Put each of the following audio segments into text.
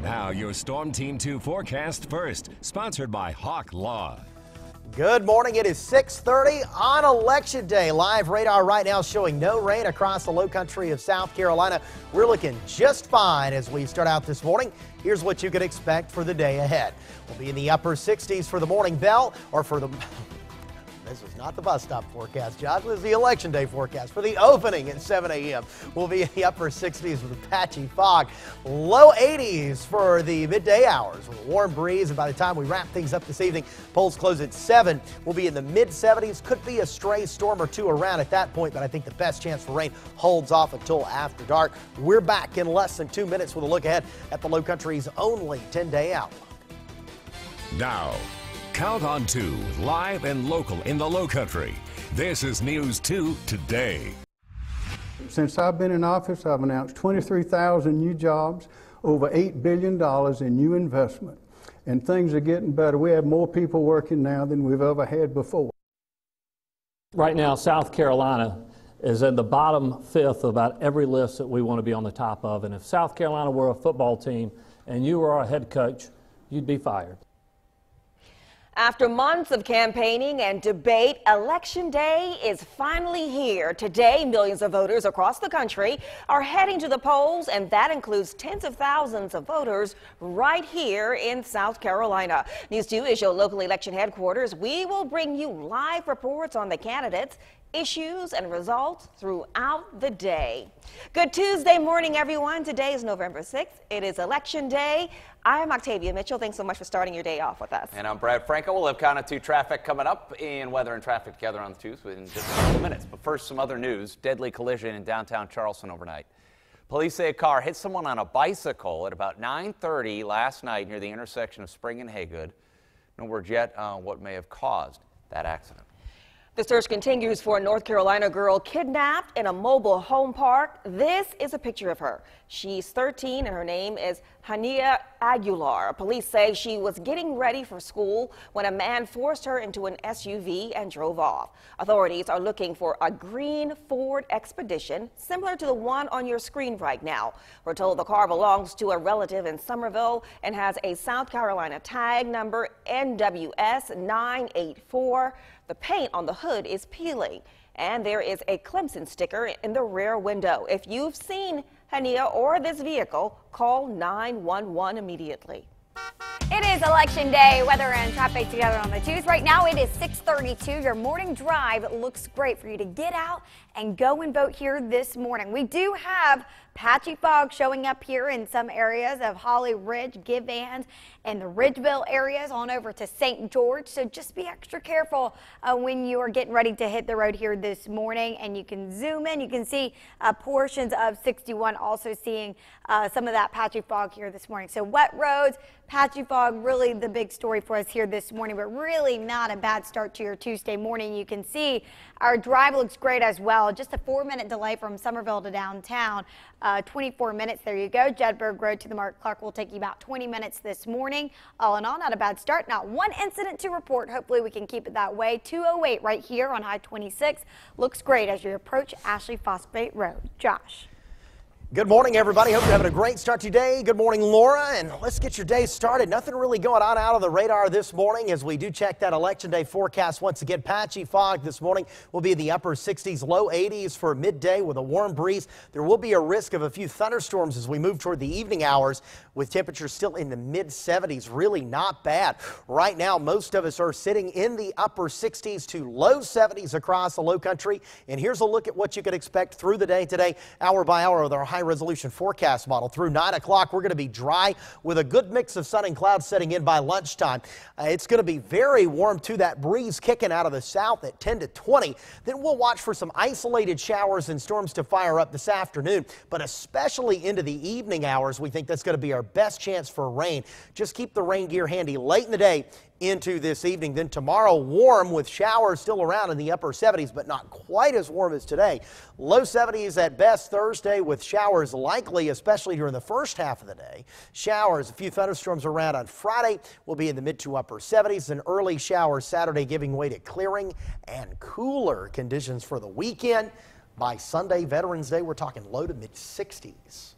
Now your Storm Team 2 forecast first, sponsored by Hawk Law. Good morning. It is 6:30 on Election Day. Live radar right now showing no rain across the low country of South Carolina. We're looking just fine as we start out this morning. Here's what you can expect for the day ahead. We'll be in the upper 60s for the morning bell, or for the... This is not the bus stop forecast, Josh. This is the Election Day forecast. For the opening at 7 a.m., we'll be in the upper 60s with a patchy fog. Low 80s for the midday hours with a warm breeze. And by the time we wrap things up this evening, polls close at 7. We'll be in the mid-70s. Could be a stray storm or two around at that point, but I think the best chance for rain holds off until after dark. We're back in less than 2 minutes with a look ahead at the low country's only 10-day outlook. Now, Count on 2, live and local in the low country. This is News 2 Today. Since I've been in office, I've announced 23,000 new jobs, over $8 billion in new investment, and things are getting better. We have more people working now than we've ever had before. Right now, South Carolina is in the bottom fifth of about every list that we want to be on the top of, and if South Carolina were a football team and you were our head coach, you'd be fired. After months of campaigning and debate, Election Day is finally here. Today, millions of voters across the country are heading to the polls, and that includes tens of thousands of voters right here in South Carolina. News 2 is your local election headquarters. We will bring you live reports on the candidates, issues, and results throughout the day. Good Tuesday morning, everyone. Today is November 6th. It is Election Day. I'm Octavia Mitchell. Thanks so much for starting your day off with us. And I'm Brad Franco. We'll have Count on 2 traffic coming up in weather and traffic together on the 2s in just a couple minutes. But first, some other news. Deadly collision in downtown Charleston overnight. Police say a car hit someone on a bicycle at about 9:30 last night near the intersection of Spring and Haygood. No word yet on what may have caused that accident. The search continues for a North Carolina girl kidnapped in a mobile home park. This is a picture of her. She's 13 and her name is Hania Aguilar. Police say she was getting ready for school when a man forced her into an SUV and drove off. Authorities are looking for a green Ford Expedition similar to the one on your screen right now. We're told the car belongs to a relative in Somerville and has a South Carolina tag number NWS 984. The paint on the hood is peeling, and there is a Clemson sticker in the rear window. If you've seen Hania or this vehicle, call 911 immediately. It is Election Day. Weather and traffic together on the 2s. Right now it is 6:32. Your morning drive looks great for you to get out and go and vote here this morning. We do have patchy fog showing up here in some areas of Holly Ridge, Givans, and the Ridgeville areas on over to St. George. So just be extra careful when you are getting ready to hit the road here this morning. And you can zoom in. You can see portions of 61 also seeing some of that patchy fog here this morning. So wet roads, patchy fog, really the big story for us here this morning, but really not a bad start to your Tuesday morning. You can see our drive looks great as well. Just a 4-minute delay from Somerville to downtown. 24 minutes. There you go. Jedburgh Road to the Mark Clark will take you about 20 minutes this morning. All in all, not a bad start. Not one incident to report. Hopefully we can keep it that way. 208 right here on I-26. Looks great as you approach Ashley Phosphate Road. Josh. Good morning, everybody. Hope you're having a great start today. Good morning, Laura, and let's get your day started. Nothing really going on out of the radar this morning as we do check that Election Day forecast once again. Patchy fog this morning will be in the upper 60s, low 80s for midday with a warm breeze. There will be a risk of a few thunderstorms as we move toward the evening hours with temperatures still in the mid 70s. Really not bad. Right now, most of us are sitting in the upper 60s to low 70s across the low country. And here's a look at what you can expect through the day today, hour by hour with our high-resolution forecast model. Through 9 o'clock, we're going to be dry with a good mix of sun and clouds setting in by lunchtime. It's going to be very warm too. That breeze kicking out of the south at 10 to 20. Then we'll watch for some isolated showers and storms to fire up this afternoon, but especially into the evening hours, we think that's going to be our best chance for rain. Just keep the rain gear handy late in the day into this evening. Then tomorrow, warm with showers still around in the upper 70s, but not quite as warm as today. Low 70s at best Thursday with showers likely, especially during the first half of the day. Showers, a few thunderstorms around on Friday. Will be in the mid to upper 70s, and early showers Saturday giving way to clearing and cooler conditions for the weekend. By Sunday, Veterans Day, we're talking low to mid 60s.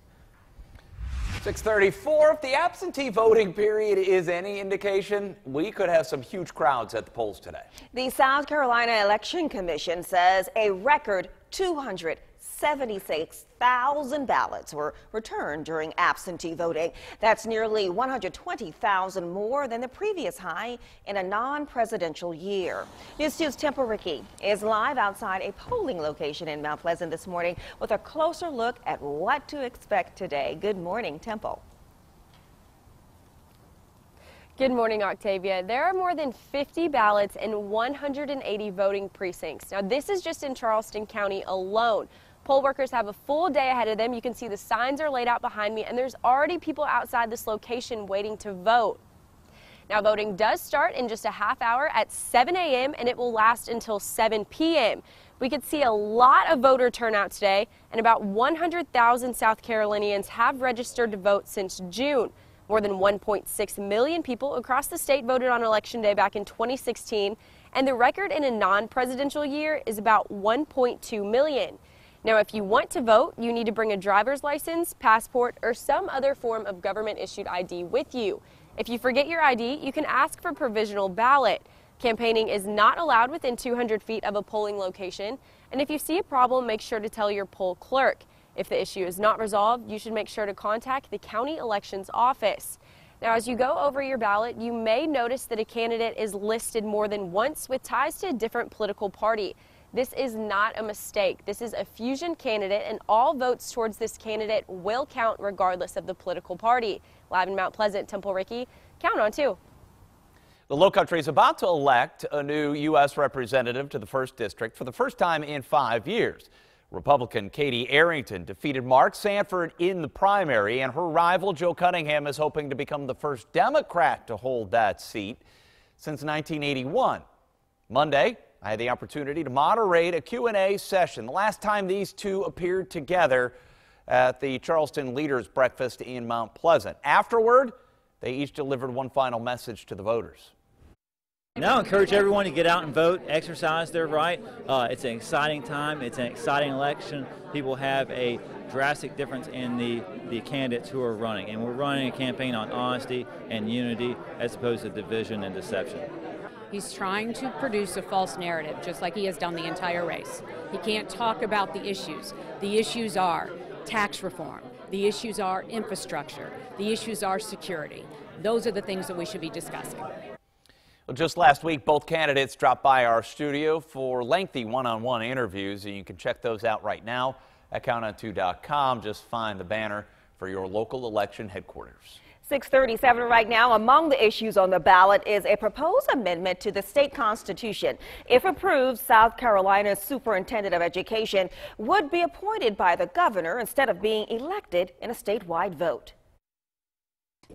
6:34. If the absentee voting period is any indication, we could have some huge crowds at the polls today. The South Carolina Election Commission says a record 276,000 ballots were returned during absentee voting. That's nearly 120,000 more than the previous high in a non-presidential year. News 2's Temple Ricky is live outside a polling location in Mount Pleasant this morning with a closer look at what to expect today. Good morning, Temple. Good morning, Octavia. There are more than 50 ballots in 180 voting precincts. Now, this is just in Charleston County alone. Poll workers have a full day ahead of them. You can see the signs are laid out behind me, and there's already people outside this location waiting to vote. Now, voting does start in just a half hour at 7 a.m. and it will last until 7 p.m. We could see a lot of voter turnout today, and about 100,000 South Carolinians have registered to vote since June. More than 1.6 million people across the state voted on Election Day back in 2016, and the record in a non-presidential year is about 1.2 million. Now, if you want to vote, you need to bring a driver's license, passport, or some other form of government-issued ID with you. If you forget your ID, you can ask for provisional ballot. Campaigning is not allowed within 200 feet of a polling location, and if you see a problem, make sure to tell your poll clerk. If the issue is not resolved, you should make sure to contact the county elections office. Now, as you go over your ballot, you may notice that a candidate is listed more than once with ties to a different political party. This is not a mistake. This is a fusion candidate, and all votes towards this candidate will count regardless of the political party. Live in Mount Pleasant, Temple Ricky, count on 2. The Lowcountry is about to elect a new U.S. representative to the 1st District for the first time in 5 years. Republican Katie Arrington defeated Mark Sanford in the primary, and her rival Joe Cunningham is hoping to become the first Democrat to hold that seat since 1981. Monday, I had the opportunity to moderate a Q&A session. The last time these two appeared together at the Charleston Leaders Breakfast in Mount Pleasant. Afterward, they each delivered one final message to the voters. Now I encourage everyone to get out and vote, exercise their right. It's an exciting time. It's an exciting election. People have a drastic difference in the candidates who are running. And we're running a campaign on honesty and unity as opposed to division and deception. He's trying to produce a false narrative, just like he has done the entire race. He can't talk about the issues. The issues are tax reform. The issues are infrastructure. The issues are security. Those are the things that we should be discussing. Well, just last week, both candidates dropped by our studio for lengthy one-on-one interviews, and you can check those out right now at countdown2.com. Just find the banner for your local election headquarters. 6:37 right now. Among the issues on the ballot is a proposed amendment to the state constitution. If approved, South Carolina's superintendent of education would be appointed by the governor instead of being elected in a statewide vote.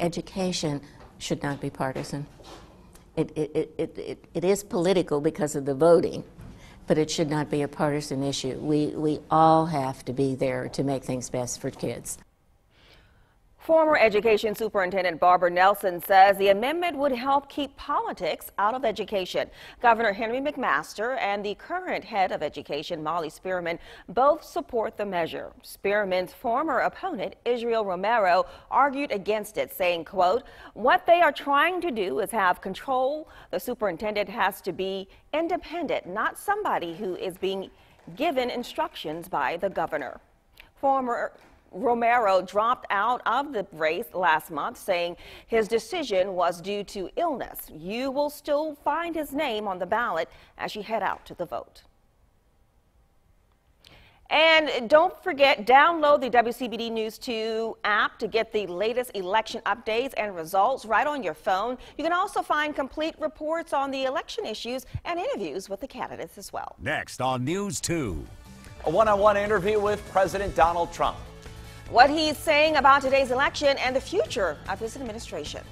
Education should not be partisan. It is political because of the voting, but it should not be a partisan issue. We all have to be there to make things best for kids. Former Education Superintendent Barbara Nelson says the amendment would help keep politics out of education. Governor Henry McMaster and the current head of education, Molly Spearman, both support the measure. Spearman's former opponent, Israel Romero, argued against it, saying, quote, "What they are trying to do is have control. The superintendent has to be independent, not somebody who is being given instructions by the governor." Former Romero dropped out of the race last month, saying his decision was due to illness. You will still find his name on the ballot as you head out to the vote. And don't forget, download the WCBD News 2 app to get the latest election updates and results right on your phone. You can also find complete reports on the election issues and interviews with the candidates as well. Next on News 2. A one-on-one interview with President Donald Trump. What he's saying about today's election and the future of his administration.